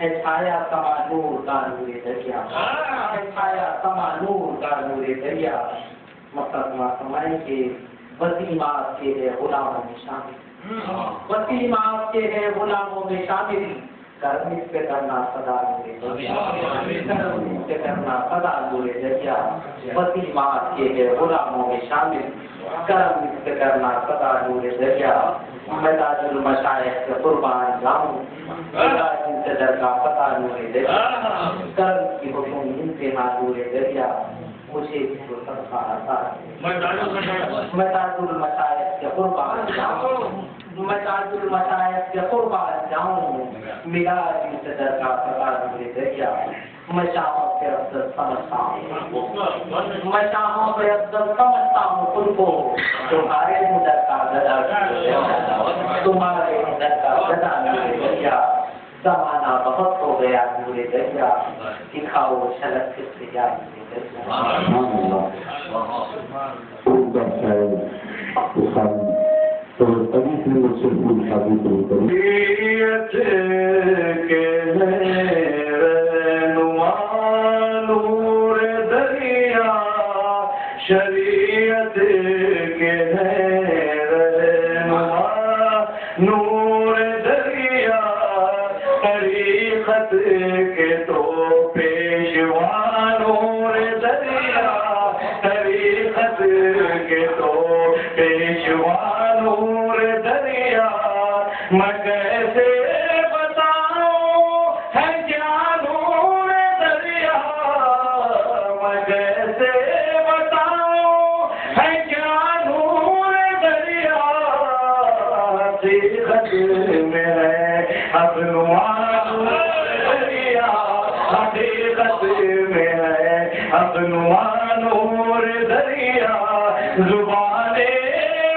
ہے چھایا کما نور کا نور دریا، ہے چھایا کما نور کا نور دریا، مقدمہ فرمائیں کہ وسیع آپ کے ہے غلاموں میں شامل، وسیع آپ کے ہے غلاموں میں شامل، کرم اس پہ کرنا صدا نور دریا، کرم اس پہ کرنا صدا نور دریا، وسیع آپ کے ہے غلاموں میں شامل، کرم اس پہ کرنا صدا نور دریا، میں تاج المشائخ کے قربان جاؤں، میرا انتظار کا پتہ نور دریا، کرم کی حکم انتہا نور دریا، مجھے بھی تو صدقہ آتا ہے، میں تاج المشائخ کے قربان جاؤں، میں تاج المشائخ کے قربان جاؤں، میرا انتظار کا پتہ نور دریا، میں شاہوں پہ افضل سمجھتا ہوں، میں شاہوں پہ افضل سمجھتا ہوں خود کو، تمہارے مدد کا گدا تمہارے مدد کا گدا نور دریا، زمانہ بہت ہو گیا نور دریا، دکھاؤ جھلک کس سے جائے نور دریا۔ تو ابھی سے وہ صرف شادی شروع شریعت کے ہے رہنما نور دریا، طریقت کے تو پیشوا نور دریا، طریقت کے تو پیشوا نور دریا، میں کیسے بتاؤں ہے کیا نور دریا، میں کیسے میں ہے ابنوان دریا، حقیقت میں ہے ابنوان نور دریا، زبان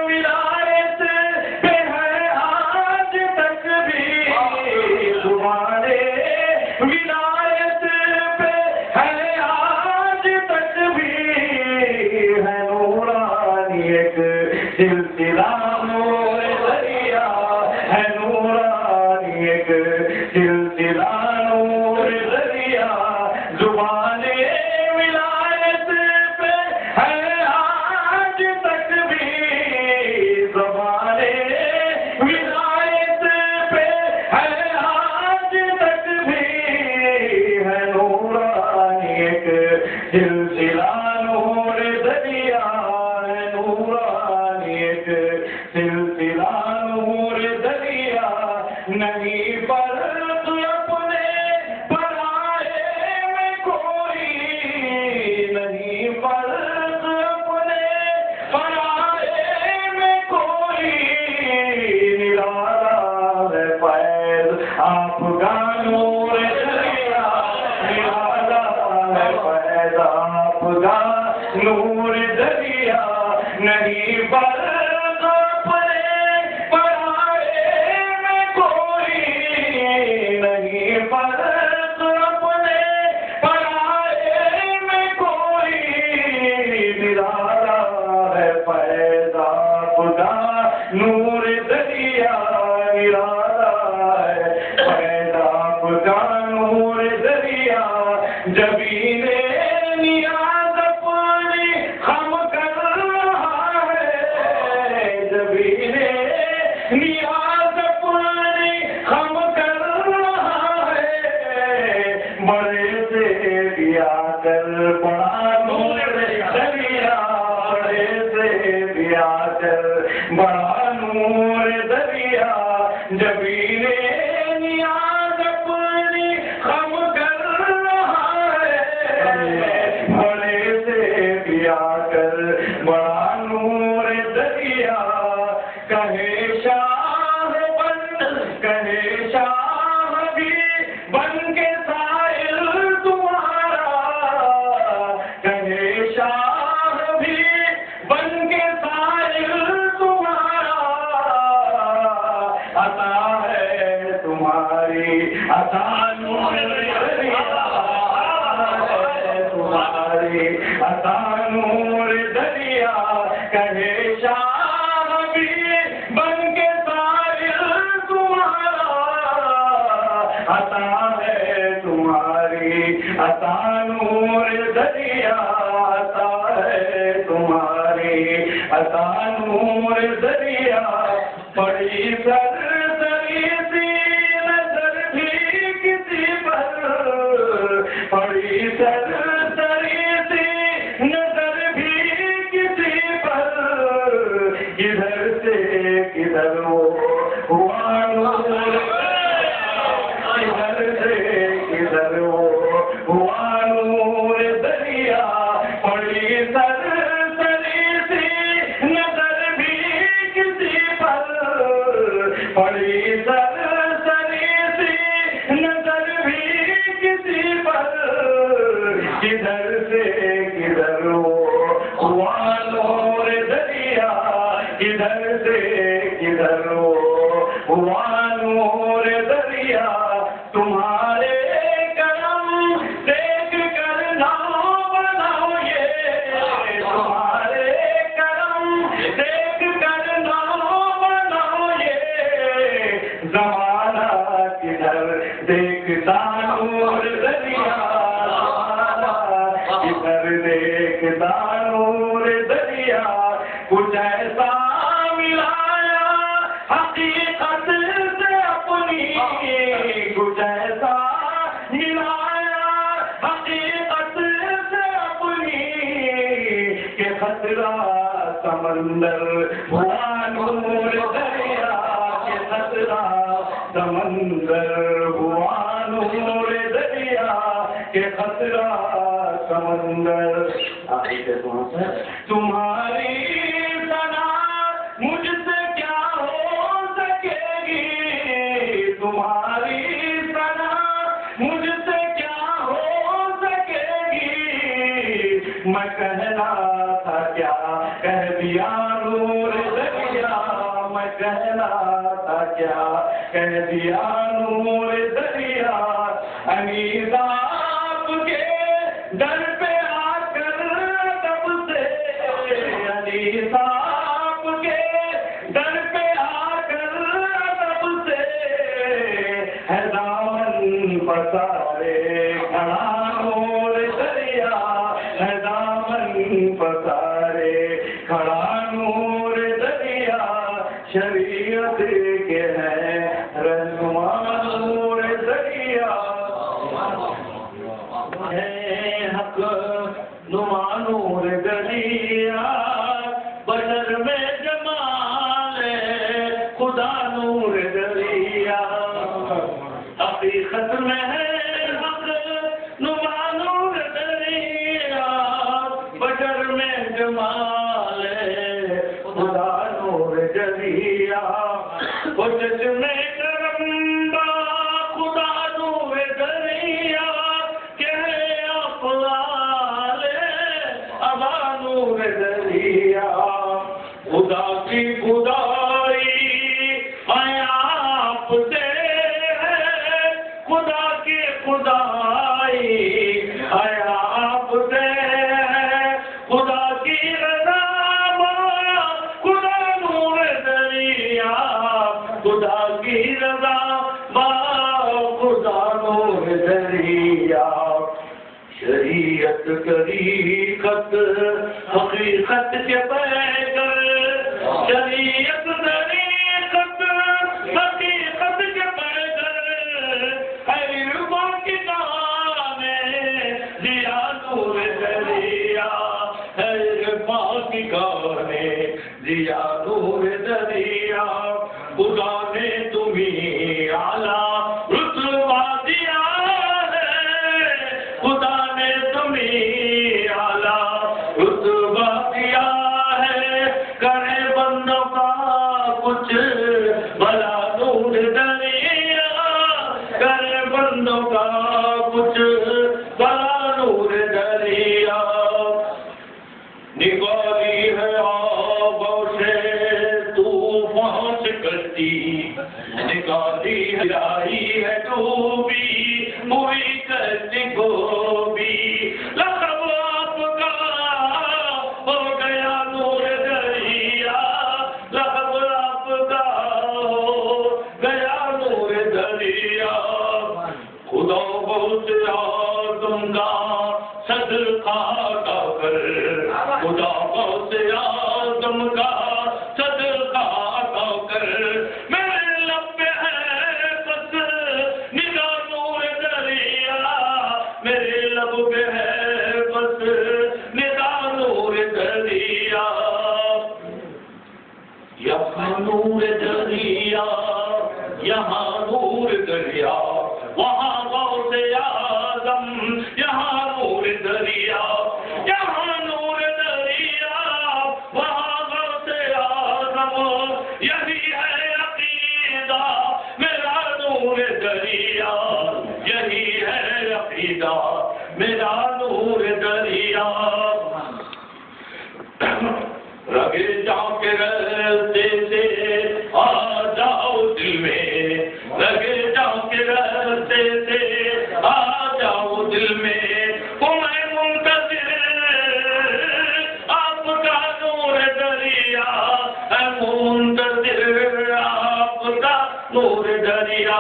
ولایت پہ ہے آج تک بھی، زبان ولایت پہ ہے آج تک بھی، ہے نورانی ایک سلسلہ نور دریا، ہے نورانی ایک سلسلہ نور دریا، زبان ولایت پہ ہے آج تک بھی، زبان ولایت پہ ہے آج تک بھی، ہے نورانی ایک سلسلہ نور دریا، ہے نورانی ایک سلسلہ نور دریا، نہیں فرق اپنے پرائے میں کوئی، نہیں فرق اپنے پرائے میں کوئی، نرالا ہے فیض آپ کا نور دریا، نرالا ہے فیض آپ کا نور دریا، نہیں فرق فرق اپنے پرائے میں کوئی، نرالا ہے فیض آپ کا نور دریا، نرالا ہے فیض آپ کا نور دریا، جبین نیاز اپنی خم کر رہا ہے، جبین نیاز اپنی خم کر بڑے سے بھی آ کر بڑا نور دریا، بڑے سے بھی آ کر بڑا نور دریا، جبین نیاز اپنی خم کر رہا ہے، بڑے سے بھی آ کر بڑا نور دریا، کہے شاہ بن کہے شاہ بھی بن کے عطا نور دریا، تمہاری عطا نور دریا، کہے شاہ بھی بن کے سائل تمہارا، عطا ہے تمہاری عطا نور دریا عطا ہے تمہاری عطا نور دریا پڑی سرسری سی نظر بھی کسی پر پڑی سرسری سی نظر بھی کسی پر کدھر سے کدھر وہ ہوا نور کدھر سے کدھر وہ ہوا نور دریا پڑی سرسری سی نظر بھی کسی پر پڑی سرسری سی نظر بھی کسی پر کدھر سے کدھر ہوا نور دریا کدھر سے کدھر ہوا نور دریا تمہارے کرم دیکھ کر نام بناؤ یہ تمہارے کرم دیکھ کر نام بناؤ یہ زمانہ کدھر دیکھتا نور دریا کدھر دیکھتا نور دریا کچھ ایسا ملایا حقیقت سے اپنی کچھ ایسا ملایا حقیقت سے اپنی کہ خطرہ سمندر ہوا نور دریا کہ خطرہ سمندر ہوا نور دریا کہ خطرہ سمندر تمہاری ثنا مجھ سے کیا ہو سکے گی تمہاری ثنا مجھ سے کیا ہو سکے گی میں کہنا تھا کیا کہہ دیا نور دریا میں کہنا تھا کیا کہہ دیا نور دریا انیس آپ کے در پہ آ کر ادب سے انیس آپ کے در پہ آ کر ادب سے ہے دامن پسارے کھڑا نور دریا ہے دامن پسارے کھڑا نور دریا شریعت کے ہے رہنما نور دریا ہے حق نما نور دریا بشر میں جمال خدا نور دریا حقیقت میں ہے حق نما نور دریا بشر میں جمال خدا نور دریا وہ چشم کرم با خدا نور دریا کہ افعال ابا نور دریا خدا کی خدائی آپ سے ہے خدا کی خدائی آپ سے ہے خدا کی رضا خدا نور دریا خدا کی رضا خدا نور دریا شریعت طریقت حقیقت کے بغیر شریعت طریقت حقیقت کے بغیر علم کی کام دیا نور دریا علم کی کام دیا نور دریا خدا نے تمہیں اعلیٰ رتبہ دیا ہے خدا نے تمہیں اعلیٰ رتبہ دیا ہے کرے بندوں کا کچھ بھلا نور دریا کرے بندوں کا کچھ بھلا نور دریا نگاری ہے آبوں سے طوفان سے کرتی نگاری آئی ہے ڈوبی ہوئی کرتی گوبی لقب آپ کا ہو گیا نور دریا لقب آپ کا ہو گیا نور دریا غوث اعظم کا صدقہ عطا کر خدا غوث اعظم کا صدقہ عطا کر میرے لب پہ ہے بس نگاہ نور دریا میرے لب پہ ہے بس نگاہ نور دریا یہاں نور دریا یہاں نور دریا وہاں غوث اعظم یہاں نور دریا یہاں نور دریا وہاں غوث اعظم یہی ہے عقیدہ میرا نور دریا یہی ہے عقیدہ میرا نور دریا رگے جا کے رستے سے آ جاؤ دل میں لگے جا کے رستے سے آ جاؤ دل میں میں منتظر آپ کا نور دریا منتظر آپ کا نور دریا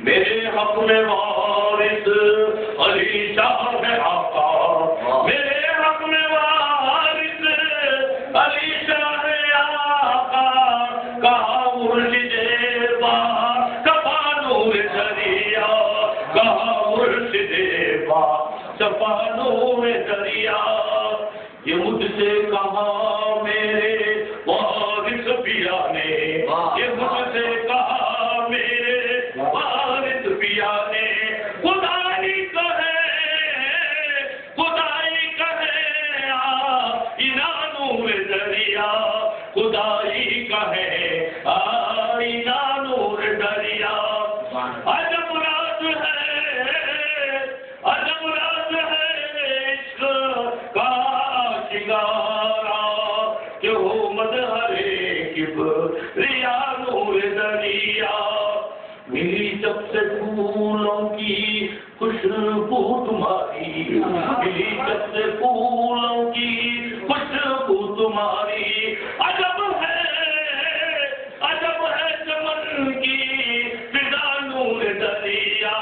میرے حق میں وارث علی شاہ ہے آقا میرے حق میں وارث علی شاہ آقا کہا مرشد با صفا نور دریا کہا مرشد با صفا نور دریا یہ مجھ سے کہا میرے وارث پیا نے یہ مجھ سے کہا میرے وارث پیا نے خدائی کہے آئینہ نور دریا خدائی کہے آئینہ نور دریا عجب راز ہے عشق کا شنگارا کہ ہو مظہرے کبریا نور دریا ملی جب سے پھولوں کی خوشبو تمہاری ملی جب سے پھولوں کی خوشبو تمہاری عجب ہے چمن کی فضا نور دریا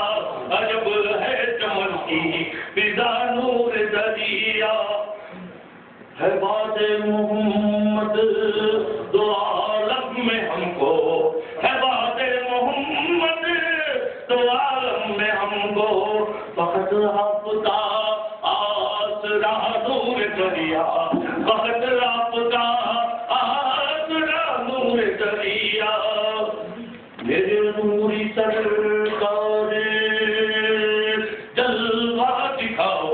عجب ہے چمن کی فضا نور دریا ہے بات محمد دو عالم میں ہم کو ہے بات محمد دو عالم میں ہم کو فقط ہفتہ آسرا نور دریا فقط ہفتہ آسرا نور دریا میرے نوری سرکار جلوہ دکھاؤ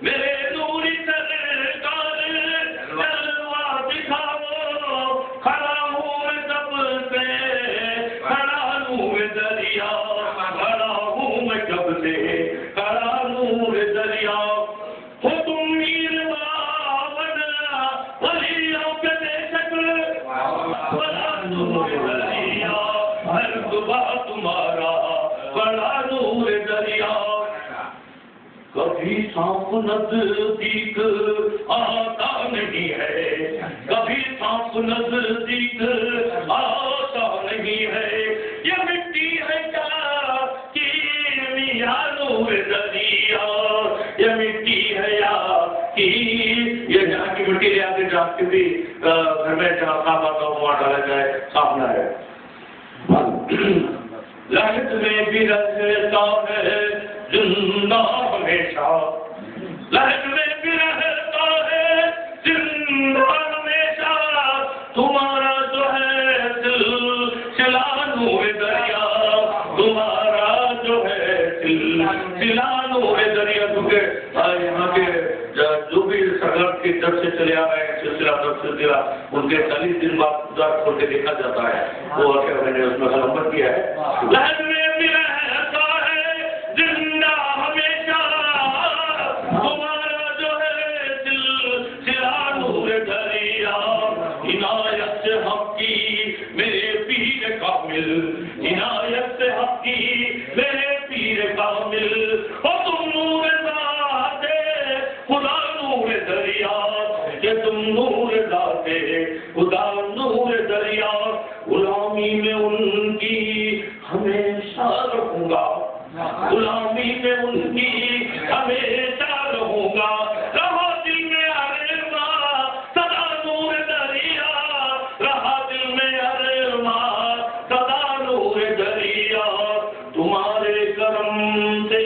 میرے نوری سرکار جلوہ دکھاؤ کھڑا ہوں میں کب سے کھڑا نور دریا کھڑا ہوں میں کب سے کھڑا نور دریا ہو تم میر باون ولیوں کے بے شکل بڑا نور دریا ہر صبح تمہارا بڑا نور دریا کبھی سانپ نزدیک آتا نہیں ہے کبھی سانپ نزدیک آتا نہیں ہے یہ مٹی ہے کیا کیمیا نور دریا یہ مٹی ہے یا کی یہ جہاں کی مٹی لے آ کے جہاں کی بھی گھر میں جہاں صاف آتا ہوا ڈالا جائے صاف نہ ہے لہت میں بھی رہتا ہے زندہ ہمیشہ لہت میں بھی رہتا ہے زندہ ہمیشہ تمہارا جو ہے سلسلہ نور دریا تمہارا جو ہے سلسلہ نور دریا کیونکہ یہاں کے جو بھی سرگرم کی طرف سے چلے آ رہے ہیں سلسلہ ان کے 40 دن بعد کھول کے دیکھا جاتا ہے وہ میں نے اس میں نمبر کیا ہے لہر میں بھی رہتا ہے زندہ ہمیشہ تمہارا جو ہے سلسلہ نور دریا عنایت سے حق کی میرے پیر کامل عنایت سے حق کی میرے پیر کامل اور تم نور ذات خدا نور دریا کہ تم نور ذات خدا نور دریا غلامی میں ان کی ہمیشہ رہوں گا غلامی میں ان کی ہمیشہ رہوں گا، رہا دل میں ارماں سدا نور دریا، رہا دل میں ارماں سدا نور دریا، تمہارے کرم سے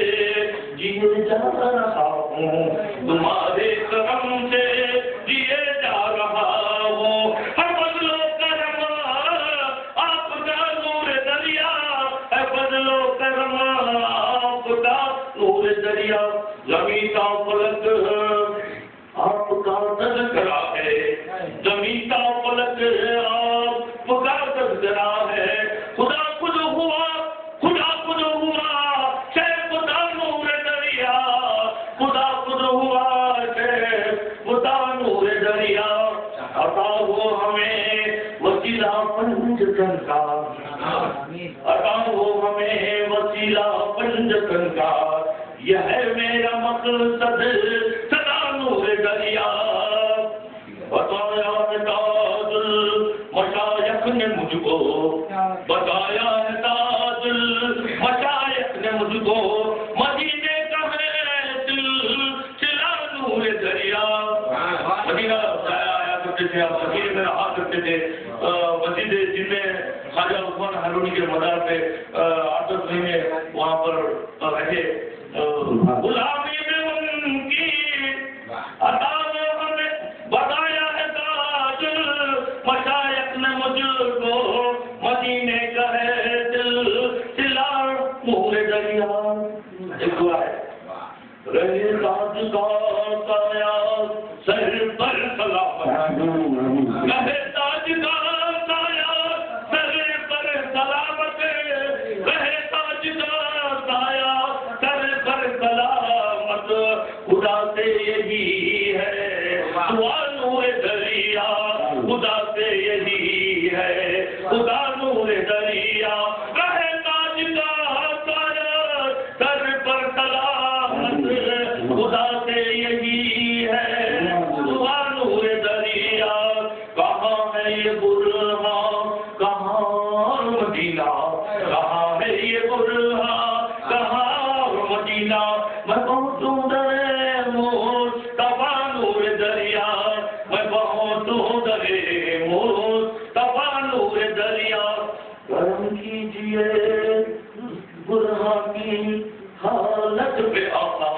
جیے جا رہا ہوں، تمہارے کرم سے جیے جا رہا ہوں، ہر بدلو کرم آپ کا نور دریا، ہر بدلو کرم آپ کا نور دریا، زمین کا فلک آپ کا تذکرہ ہے، زمین کا فلک آپ کا تذکرہ ہے، خدا خود ہوا، خدا خود ہوا، شیخ خدا نور دریا، خدا خود ہوا، شیخ خدا نور دریا، عطا ہو ہمیں وسیلہ پنجتن کا، عطا ہو ہمیں وسیلہ پنجتن کا، یہ ہے میرا مقصد سدا نور دریا، بتایا ہے تاج المشایخ نے مجھ کو، بتایا ہے تاج المشایخ نے مجھ کو، مدینے کا ہے دل چلا نور دریا، مدینہ آیا کرتے تھے، آپ مدینے میں رہا کرتے تھے، مسجد جن میں خواجہ عثمان ہارونی کے مزار پہ 8 مہینے وہاں پر رہے، غلامی میں ان کی عطا ہمیں بتایا ہے تاج مشایخ نے مجھ کو، مدینے کا ہے دل چلا نور دریا، ایک دعا ہے، رہے تاج کا سایہ سر پر سلامت، رہے تاج کا سایہ سر پر سلامت، رہے تاج کا سایہ سر پر سلامت، خدا سے یہی ہے دعا نور دریا، خدا سے یہی ہے خدا نور دریا، رہے تاج کا سایہ سر پر سلامت، خدا سے یہی ہے دعا نور دریا، کہاں ہے یہ برہاں کہاں مدینہ، کہاں ہے یہ برہاں کہاں مدینہ، میں پہنچوں درے مصطفیٰ نور دریا، میں پہنچوں درے مصطفیٰ نور دریا، کرم کیجئے برہاں کی حالت پہ آقا،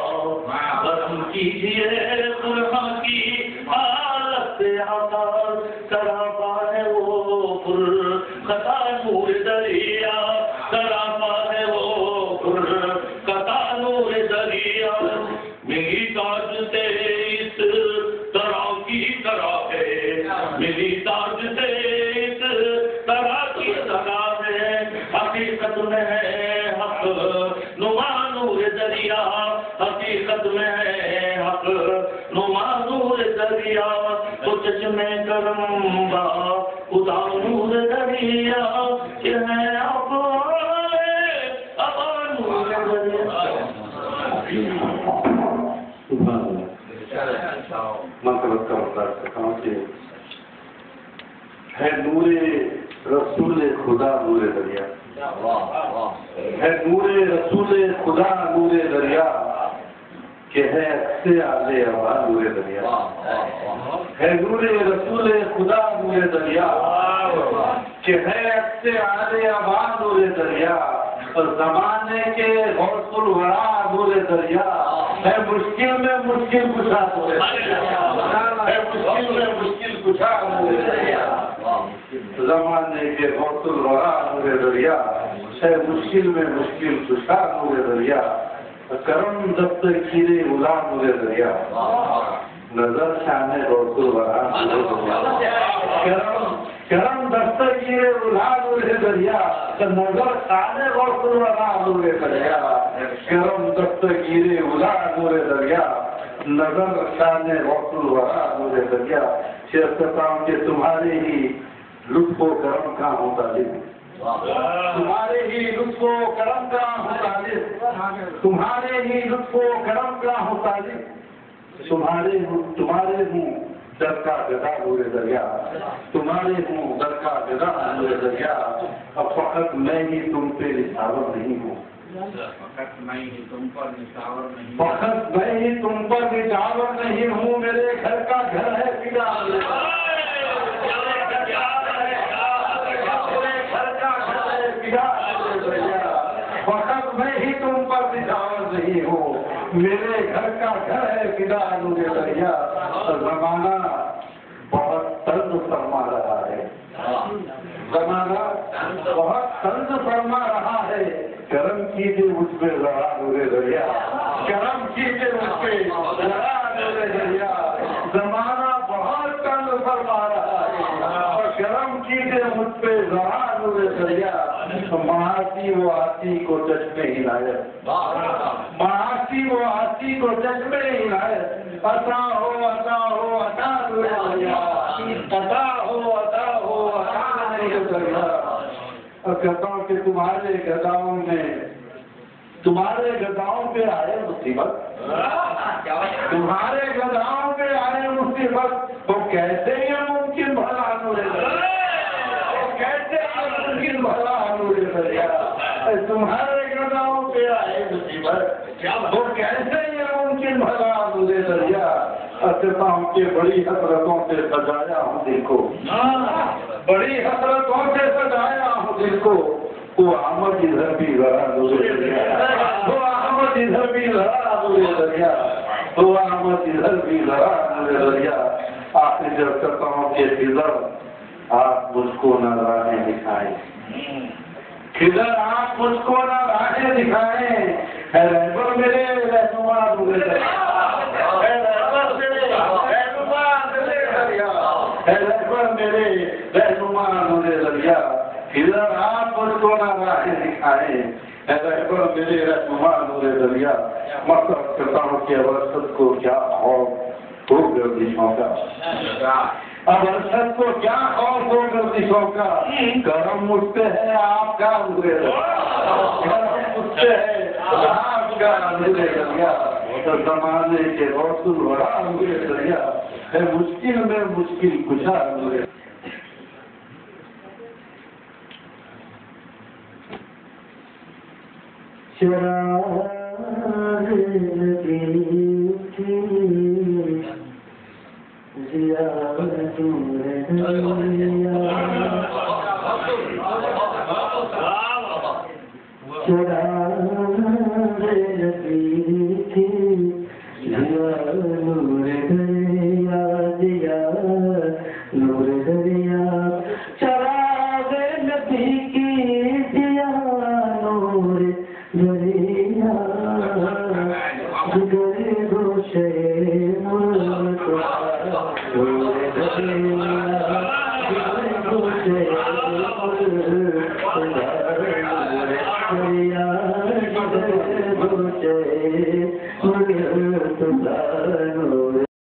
کرم کیجئے برہاں کی حالت پہ آقا، سراپا ہے وہ پر خطا نور دریا، سراپا ہے وہ پر خطا نور دریا، میری تاج سے اس طرح کی طرح ہے، میری تاج سے اس طرح کی طرح ہے، حقیقت میں ہے حق نما نور دریا، حقیقت میں ہے حق نما نور دریا، تو چشمے کرم با خدا نور دریا، یہ ہے ابا نور دریا۔ منقبت کا مطلب کہاں سے ہے نور رسول خدا نور دریا، ہے نور رسول خدا نور دریا، کہ ہے اکثر آلے ہوا نور دریا، ہے نور رسول خدا نور دریا، کہ ہے اکثر آلے ہوا نور دریا، اور زمانے کے غوث الورا نور دریا، ہے مشکل میں مشکل کشا نور دریا، ہے مشکل میں مشکل کشا نور دریا، زمانے کے غوث الورا نور دریا، ہے مشکل میں مشکل کشا نور دریا، کرم دفتر کیرے اولا نور دریا، نظر شانے غوث الورا نور دریا، کرم دفتر کیرے اولا نور دریا، نظر شانے غوث الورا نور دریا، کرم دفتر کیرے اولا نور دریا، نظر شانے غوث الورا نور دریا، شیخ ستام کے تمہارے ہی لطف و کرم کا مطالب، تمہارے ہی لطف و کرم کا مطالب، تمہارے ہی لطف و کرم کا مطالب، تمہارے ہوں در کا گدا نور دریا، تمہارے ہوں در کا گدا نور دریا، اب فقط میں ہی تم پہ نثار نہیں ہوں، فقط میں ہی تم پر نچاور نہیں فقط میں ہی تم پر نچاور نہیں ہوں، میرے گھر کا گھر ہے فدا فقط میں ہی تم پر نچاور نہیں ہوں، میرے گھر کا گھر ہے فدا نور دریا۔ زمانہ بہت طنز فرما رہا ہے، زمانہ بہت طنز فرما رہا ہے، کرم کیجیے مجھ پہ ذرا نور دریا، کرم کیجیے مجھ پہ ذرا نور دریا۔ زمانہ بہت طنز فرما رہا ہے اور کرم کیجیے مجھ پہ ذرا نور دریا۔ معاصی و آسی کو چشمے عنایت، معاصی و آسی کو چشمے عنایت، عطا ہو عطا ہو عطا نور دریا، عطا ہو عطا ہو عطا نور دریا۔ اور کہتا ہوں کہ تمہارے گداؤں پہ آئے مصیبت، تمہارے گداؤں پہ آئے مصیبت، وہ کیسے یہ ممکن بھلا نور دریا، وہ کیسے یہ ممکن بھلا نور دریا۔ تمہارے گداؤں پہ آئے مصیبت، وہ کیسے یہ ممکن بھلا نور دریا۔ اور کہتا ہوں کہ بڑی حسرتوں سے سجایا ہوں دل کو، بڑی حسرتوں سے سجایا ہوں دل کو، وہ احمد ادھر بھی ذرا نور دریا، وہ احمد ادھر بھی ذرا نور دریا، وہ احمد ادھر بھی ذرا نور دریا۔ آخر جب کہتا ہوں کہ خضر آپ مجھ کو نہ راہیں دکھائیں، خضر آپ مجھ کو نہ راہیں دکھائیں، اے رہبر میرے رہنما نور دریا، اے رہبر میرے رہنما نور دریا، اے رہبر میرے رہنما نور دریا۔ خضر آپ مجھ کو نہ راہیں دکھائیں، اے رہبر میرے رہنما نور دریا۔ مطلب کرتا ہوں کہ ارشد کو کیا خوف ہو گردشوں کا، اب ارشد کو کیا خوف ہو گردشوں کا، کرم مجھ پہ ہے آپ کا نور دریا، کرم مجھ پہ ہے آپ کا نور دریا۔ زمانے کے غوث الورا نور دریا، ہے مشکل میں مشکل کشا نور دریا۔